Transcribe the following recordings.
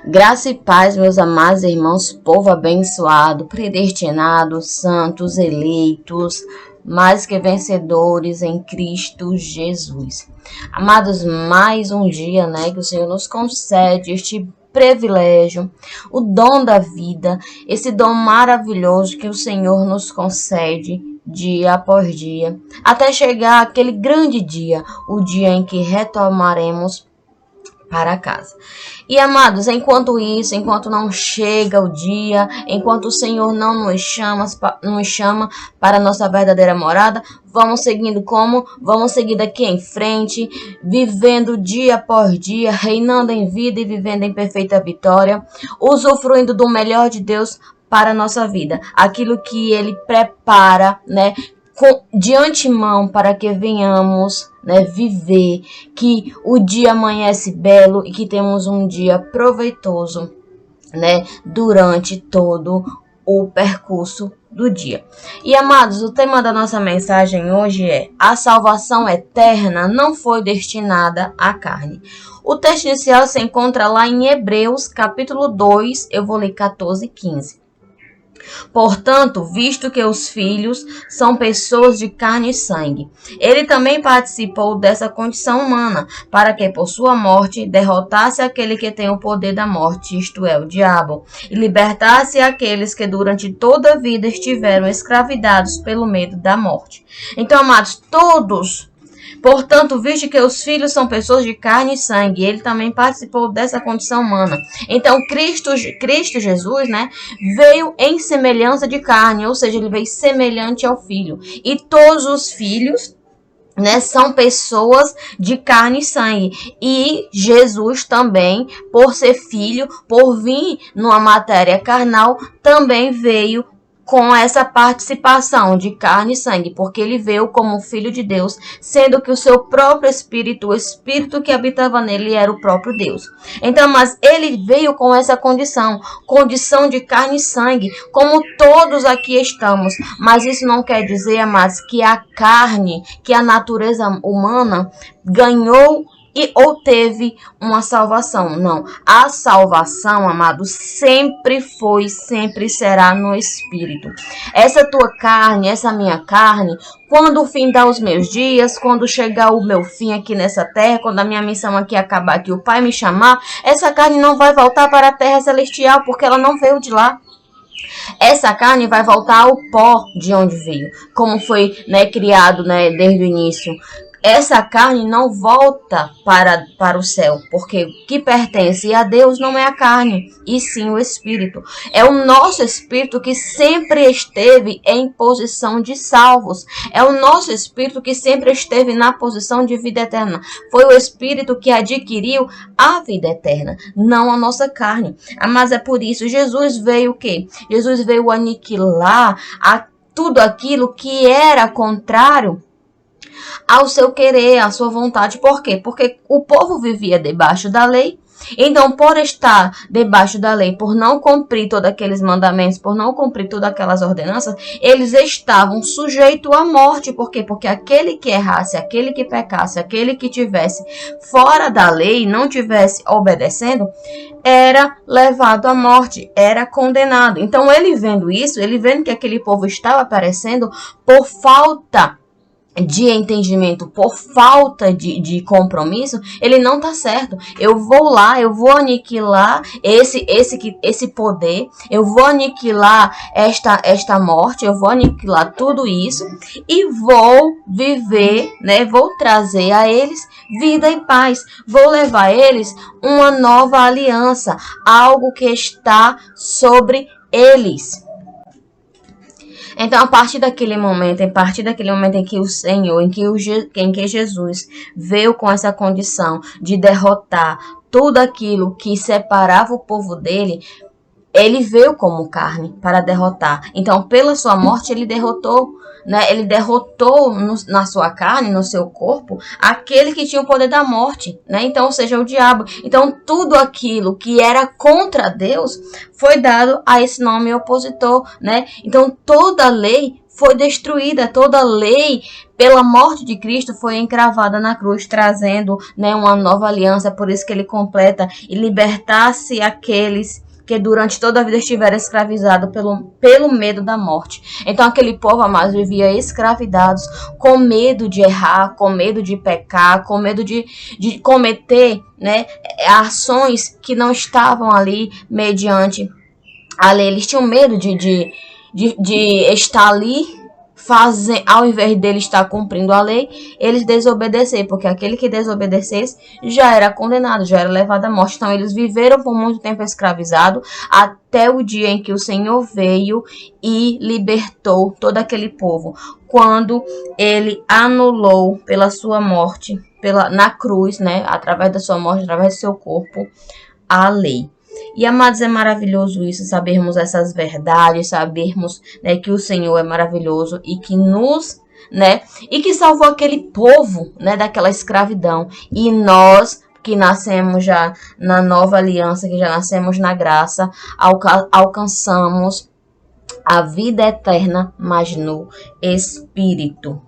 Graça e paz, meus amados irmãos, povo abençoado, predestinado, santos, eleitos, mais que vencedores em Cristo Jesus. Amados, mais um dia, que o Senhor nos concede este privilégio, o dom da vida, esse dom maravilhoso que o Senhor nos concede dia após dia, até chegar aquele grande dia, o dia em que retomaremos para casa. E amados, enquanto não chega o dia, enquanto o Senhor não nos chama para a nossa verdadeira morada, vamos seguindo Vamos seguir daqui em frente, vivendo dia após dia, reinando em vida e vivendo em perfeita vitória, usufruindo do melhor de Deus para a nossa vida, aquilo que Ele prepara, de antemão para que venhamos viver, que o dia amanhece belo e que temos um dia proveitoso durante todo o percurso do dia. E amados, o tema da nossa mensagem hoje é: a salvação eterna não foi destinada à carne. O texto inicial se encontra lá em Hebreus capítulo 2, eu vou ler 14 e 15. Portanto, visto que os filhos são pessoas de carne e sangue, ele também participou dessa condição humana, para que por sua morte derrotasse aquele que tem o poder da morte, isto é, o diabo, e libertasse aqueles que durante toda a vida estiveram escravizados pelo medo da morte. Então, amados, Portanto, visto que os filhos são pessoas de carne e sangue, ele também participou dessa condição humana. Então, Cristo Jesus, veio em semelhança de carne, ou seja, ele veio semelhante ao filho. E todos os filhos, são pessoas de carne e sangue. E Jesus também, por ser filho, por vir numa matéria carnal, também veio com essa participação de carne e sangue, porque ele veio como filho de Deus, sendo que o seu próprio espírito, o espírito que habitava nele, era o próprio Deus. Então, mas ele veio com essa condição de carne e sangue, como todos aqui estamos. Mas isso não quer dizer, amados, que a carne, que a natureza humana ganhou ou teve uma salvação. Não. A salvação, amado, sempre foi, sempre será no Espírito. Essa tua carne, essa minha carne, quando findar os meus dias, quando chegar o meu fim aqui nessa terra, quando a minha missão aqui acabar, que o Pai me chamar, essa carne não vai voltar para a terra celestial, porque ela não veio de lá. Essa carne vai voltar ao pó de onde veio, como foi criado desde o início. Essa carne não volta para o céu, porque o que pertence a Deus não é a carne, e sim o Espírito. É o nosso Espírito que sempre esteve em posição de salvos. É o nosso Espírito que sempre esteve na posição de vida eterna. Foi o Espírito que adquiriu a vida eterna, não a nossa carne. Mas é por isso, Jesus veio o quê? Jesus veio aniquilar tudo aquilo que era contrário ao seu querer, à sua vontade. Por quê? Porque o povo vivia debaixo da lei. Então, por estar debaixo da lei, por não cumprir todos aqueles mandamentos, por não cumprir todas aquelas ordenanças, eles estavam sujeitos à morte. Por quê? Porque aquele que errasse, aquele que pecasse, aquele que tivesse fora da lei, não tivesse obedecendo, era levado à morte, era condenado. Então, ele vendo isso, ele vendo que aquele povo estava perecendo por falta de entendimento, por falta de compromisso, ele não tá certo. Eu vou lá, eu vou aniquilar esse poder, eu vou aniquilar esta morte, eu vou aniquilar tudo isso e vou viver, vou trazer a eles vida e paz, vou levar a eles uma nova aliança, algo que está sobre eles. Então, a partir daquele momento em que o Senhor, em que Jesus veio com essa condição de derrotar tudo aquilo que separava o povo dele, ele veio como carne para derrotar. Então, pela sua morte, ele derrotou, na sua carne, no seu corpo, aquele que tinha o poder da morte, Então, ou seja, o diabo. Então, tudo aquilo que era contra Deus foi dado a esse nome opositor, Então, toda a lei foi destruída, toda lei pela morte de Cristo foi encravada na cruz, trazendo, né, uma nova aliança. Por isso que ele completa e libertasse aqueles que durante toda a vida estiveram escravizados pelo medo da morte. Então aquele povo, amados, vivia escravizados, com medo de errar, com medo de pecar, com medo de cometer, né, ações que não estavam ali mediante a lei. Eles tinham medo de estar ali, ao invés dele estar cumprindo a lei, eles desobedeceram, porque aquele que desobedecesse já era condenado, já era levado à morte. Então eles viveram por muito tempo escravizados, até o dia em que o Senhor veio e libertou todo aquele povo, quando ele anulou pela sua morte, na cruz, né, através da sua morte, através do seu corpo, a lei. E, amados, é maravilhoso isso, sabermos essas verdades, sabermos, né, que o Senhor é maravilhoso e que e que salvou aquele povo, né, daquela escravidão. E nós, que nascemos já na nova aliança, que já nascemos na graça, alcançamos a vida eterna, mas no Espírito.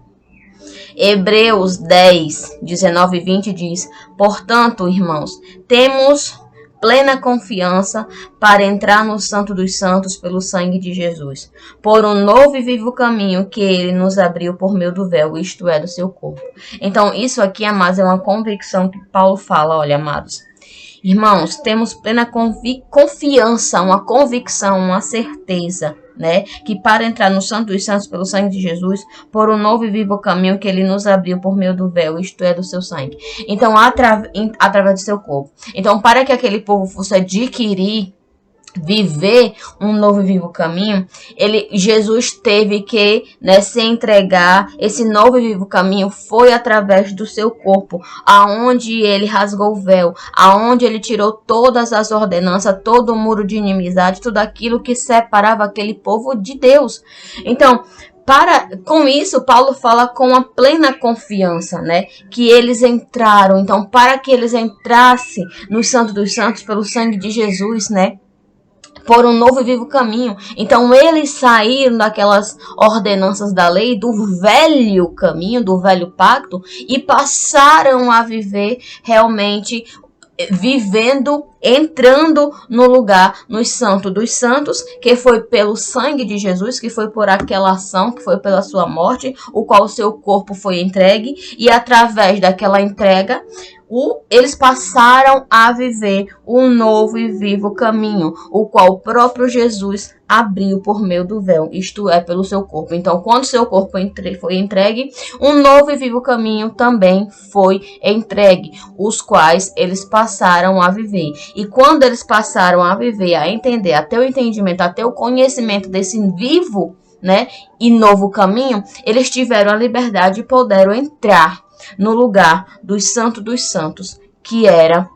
Hebreus 10, 19 e 20 diz: portanto, irmãos, temos plena confiança para entrar no Santo dos Santos pelo sangue de Jesus, por um novo e vivo caminho que ele nos abriu por meio do véu, isto é, do seu corpo. Então, isso aqui, amados, é uma convicção que Paulo fala. Olha, amados, irmãos, temos plena confiança, uma convicção, uma certeza, né, que para entrar no Santo dos Santos pelo sangue de Jesus, por um novo e vivo caminho que ele nos abriu por meio do véu, isto é, do seu sangue. Então, através do seu corpo. Então, para que aquele povo fosse adquirir, viver um novo e vivo caminho, Jesus teve que, né, se entregar. Esse novo e vivo caminho foi através do seu corpo, aonde ele rasgou o véu, aonde ele tirou todas as ordenanças, todo o muro de inimizade, tudo aquilo que separava aquele povo de Deus. Então, com isso, Paulo fala com a plena confiança, né, que eles entraram. Então, para que eles entrassem no Santo dos Santos pelo sangue de Jesus, né, por um novo e vivo caminho. Então eles saíram daquelas ordenanças da lei, do velho caminho, do velho pacto, e passaram a viver realmente, entrando no lugar, no Santo dos Santos, que foi pelo sangue de Jesus, que foi por aquela ação, que foi pela sua morte, o qual o seu corpo foi entregue, e através daquela entrega, eles passaram a viver um novo e vivo caminho, o qual o próprio Jesus abriu por meio do véu, isto é, pelo seu corpo. Então, quando seu corpo foi entregue, um novo e vivo caminho também foi entregue, os quais eles passaram a viver. E quando eles passaram a viver, a entender, até o entendimento, até o conhecimento desse vivo, né, e novo caminho, eles tiveram a liberdade e puderam entrar no lugar dos santos, que era,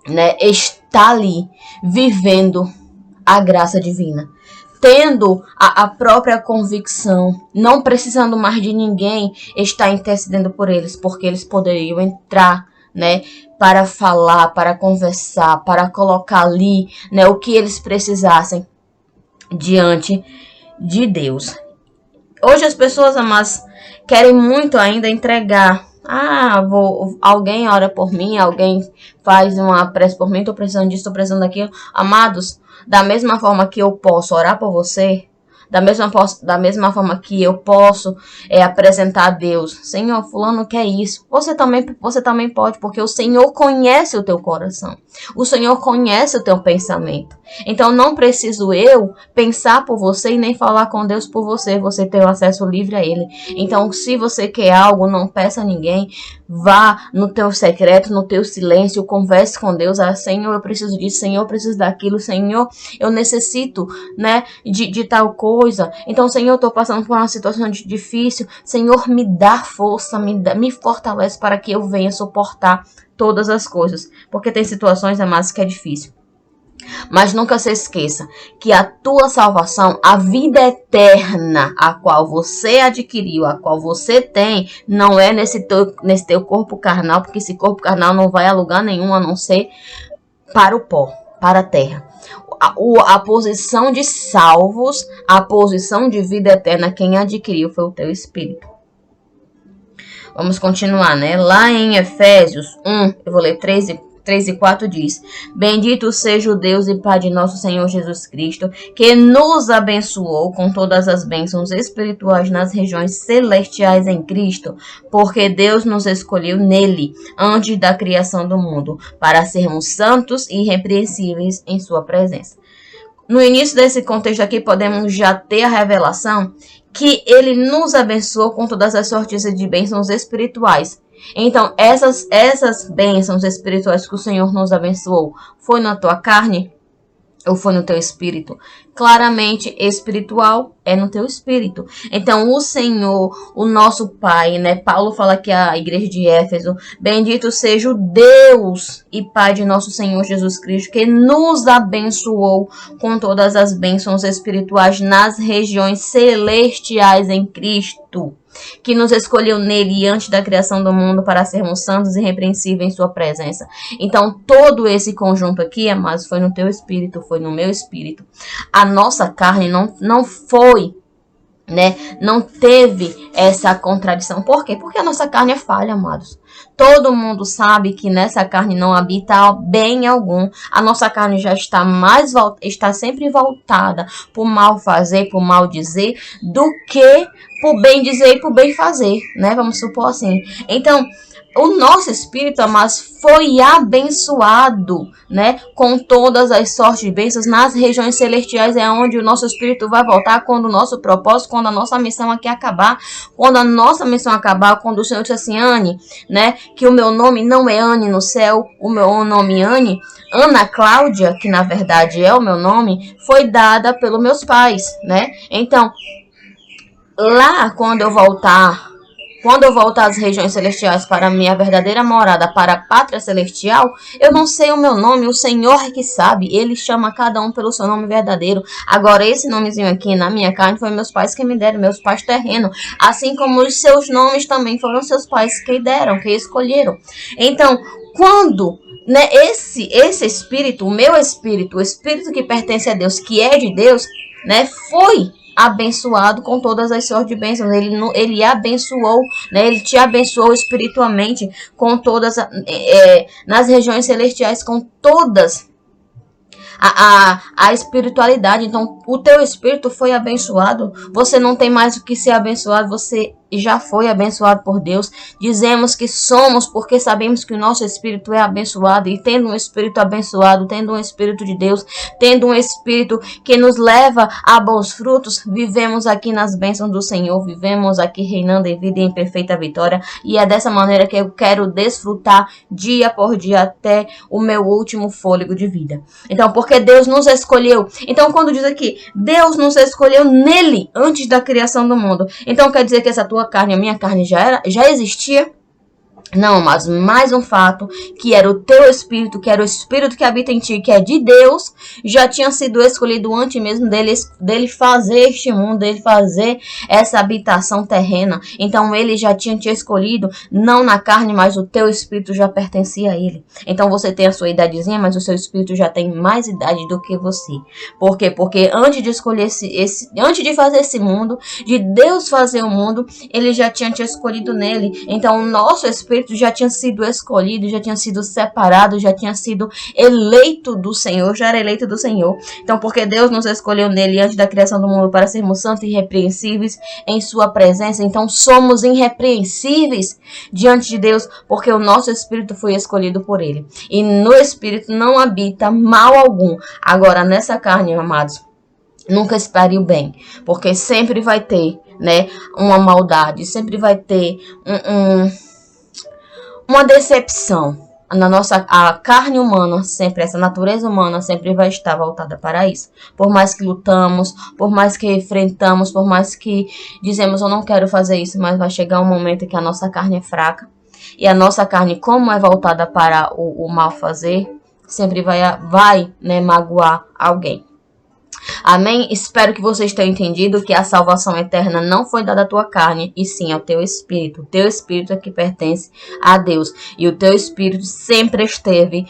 né, estar ali, vivendo a graça divina, tendo a própria convicção, não precisando mais de ninguém estar intercedendo por eles, porque eles poderiam entrar, né, para falar, para conversar, para colocar ali, né, o que eles precisassem diante de Deus. Hoje as pessoas, amadas, querem muito ainda entregar. Alguém ora por mim, alguém faz uma prece por mim, estou precisando disso, estou precisando daquilo. Amados, da mesma forma que eu posso orar por você, da mesma forma que eu posso apresentar a Deus: Senhor, fulano quer isso, você também pode, porque o Senhor conhece o teu coração, o Senhor conhece o teu pensamento. Então não preciso eu pensar por você e nem falar com Deus por você, você tem o acesso livre a Ele. Então, se você quer algo, não peça a ninguém, vá no teu secreto, no teu silêncio, converse com Deus. Senhor, eu preciso disso, Senhor, eu preciso daquilo, Senhor, eu necessito, né, de tal coisa. Então, Senhor, eu estou passando por uma situação difícil, Senhor, me dá força, me fortalece para que eu venha suportar todas as coisas, porque tem situações, amados, que é difícil. Mas nunca se esqueça que a tua salvação, a vida eterna, a qual você adquiriu, a qual você tem, não é nesse teu corpo carnal, porque esse corpo carnal não vai a lugar nenhum a não ser para o pó, para a terra. a posição de salvos, a posição de vida eterna, quem adquiriu foi o teu espírito. Vamos continuar, né? Lá em Efésios 1, eu vou ler 3 e 4 diz: Bendito seja o Deus e Pai de nosso Senhor Jesus Cristo, que nos abençoou com todas as bênçãos espirituais nas regiões celestiais em Cristo, porque Deus nos escolheu nele, antes da criação do mundo, para sermos santos e irrepreensíveis em sua presença. No início desse contexto aqui, podemos já ter a revelação que ele nos abençoou com todas as sortes de bênçãos espirituais. Então, essas bênçãos espirituais que o Senhor nos abençoou, foi na tua carne ou foi no teu espírito? Claramente, espiritual é no teu espírito. Então, o Senhor, o nosso Pai, né? Paulo fala que a igreja de Éfeso: bendito seja o Deus e Pai de nosso Senhor Jesus Cristo, que nos abençoou com todas as bênçãos espirituais nas regiões celestiais em Cristo, que nos escolheu nele antes da criação do mundo para sermos santos e irrepreensíveis em sua presença. Então, todo esse conjunto aqui, amados, foi no teu espírito, foi no meu espírito. A nossa carne não foi, né? Não teve essa contradição. Por quê? Porque a nossa carne é falha, amados. Todo mundo sabe que nessa carne não habita bem algum. A nossa carne já está sempre voltada por mal fazer, por mal dizer, do que por bem dizer e por bem fazer, né? Vamos supor assim. Então, o nosso espírito, mas foi abençoado, né? Com todas as sortes de bênçãos nas regiões celestiais, é onde o nosso espírito vai voltar quando o nosso propósito, quando a nossa missão aqui acabar. Quando a nossa missão acabar, quando o Senhor disse assim: Anne, né? Que o meu nome não é Anne no céu, o meu nome é Anne. Ana Cláudia, que na verdade é o meu nome, foi dada pelos meus pais, né? Então, lá quando eu voltar às regiões celestiais para a minha verdadeira morada, para a pátria celestial, eu não sei o meu nome, o Senhor é que sabe. Ele chama cada um pelo seu nome verdadeiro. Agora, esse nomezinho aqui na minha carne foi meus pais que me deram, meus pais terrenos. Assim como os seus nomes também foram seus pais que deram, que escolheram. Então, quando, né, esse espírito, o meu espírito, o espírito que pertence a Deus, que é de Deus, né, foi abençoado com todas as sortes de bênçãos. Ele abençoou, né? Ele te abençoou espiritualmente com todas nas regiões celestiais, com todas a espiritualidade. Então, o teu espírito foi abençoado. Você não tem mais o que ser abençoado. Você já foi abençoado por Deus. Dizemos que somos porque sabemos que o nosso espírito é abençoado. E tendo um espírito abençoado, tendo um espírito de Deus, tendo um espírito que nos leva a bons frutos, vivemos aqui nas bênçãos do Senhor. Vivemos aqui reinando em vida e em perfeita vitória. E é dessa maneira que eu quero desfrutar dia por dia até o meu último fôlego de vida. Então, porque Deus nos escolheu. Então, quando diz aqui, Deus nos escolheu nele antes da criação do mundo. Então, quer dizer que essa tua carne, a minha carne já existia? Não, mas mais um fato, que era o teu espírito, que era o espírito que habita em ti, que é de Deus, já tinha sido escolhido antes mesmo dele fazer este mundo, dele fazer essa habitação terrena. Então ele já tinha te escolhido, não na carne, mas o teu espírito já pertencia a ele. Então você tem a sua idadezinha, mas o seu espírito já tem mais idade do que você. Por quê? Porque antes de escolher antes de fazer esse mundo, de Deus fazer o mundo, ele já tinha te escolhido nele. Então o nosso espírito já tinha sido escolhido, já tinha sido separado, já tinha sido eleito do Senhor, já era eleito do Senhor. Então, porque Deus nos escolheu nele antes da criação do mundo para sermos santos e irrepreensíveis em sua presença, então somos irrepreensíveis diante de Deus, porque o nosso espírito foi escolhido por ele. E no espírito não habita mal algum. Agora, nessa carne, amados, nunca espere o bem, porque sempre vai ter, né, uma maldade, sempre vai ter uma decepção. A carne humana, sempre, essa natureza humana sempre vai estar voltada para isso. Por mais que lutamos, por mais que enfrentamos, por mais que dizemos eu não quero fazer isso, mas vai chegar um momento que a nossa carne é fraca. E a nossa carne, como é voltada para o mal fazer, sempre vai, né, magoar alguém. Amém? Espero que vocês tenham entendido que a salvação eterna não foi dada à tua carne, e sim ao teu espírito. O teu espírito é que pertence a Deus. E o teu espírito sempre esteve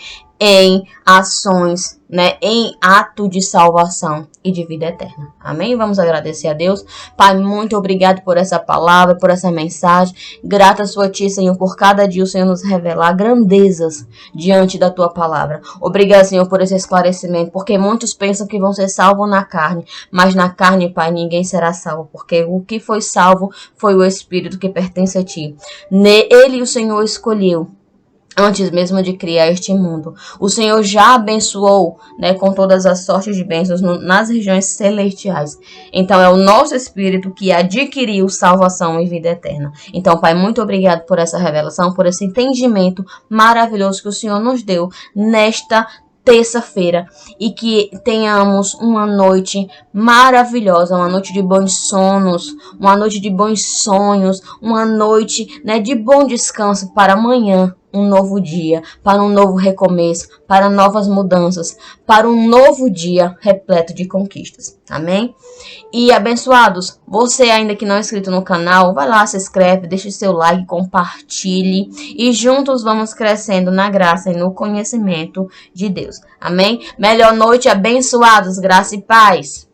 em ações, né, em ato de salvação e de vida eterna. Amém? Vamos agradecer a Deus. Pai, muito obrigado por essa palavra, por essa mensagem. Grata sou a Ti, Senhor, por cada dia o Senhor nos revelar grandezas diante da Tua palavra. Obrigado, Senhor, por esse esclarecimento, porque muitos pensam que vão ser salvos na carne, mas na carne, Pai, ninguém será salvo, porque o que foi salvo foi o Espírito que pertence a Ti. Ele o Senhor escolheu antes mesmo de criar este mundo. O Senhor já abençoou, né, com todas as sortes de bênçãos nas regiões celestiais. Então é o nosso espírito que adquiriu salvação e vida eterna. Então, Pai, muito obrigado por essa revelação, por esse entendimento maravilhoso que o Senhor nos deu nesta terça-feira, e que tenhamos uma noite maravilhosa, uma noite de bons sonos, uma noite de bons sonhos, uma noite, né, de bom descanso para amanhã, um novo dia, para um novo recomeço, para novas mudanças, para um novo dia repleto de conquistas. Amém? E abençoados, você ainda que não é inscrito no canal, vai lá, se inscreve, deixe seu like, compartilhe e juntos vamos crescendo na graça e no conhecimento de Deus. Amém? Melhor noite, abençoados, graça e paz.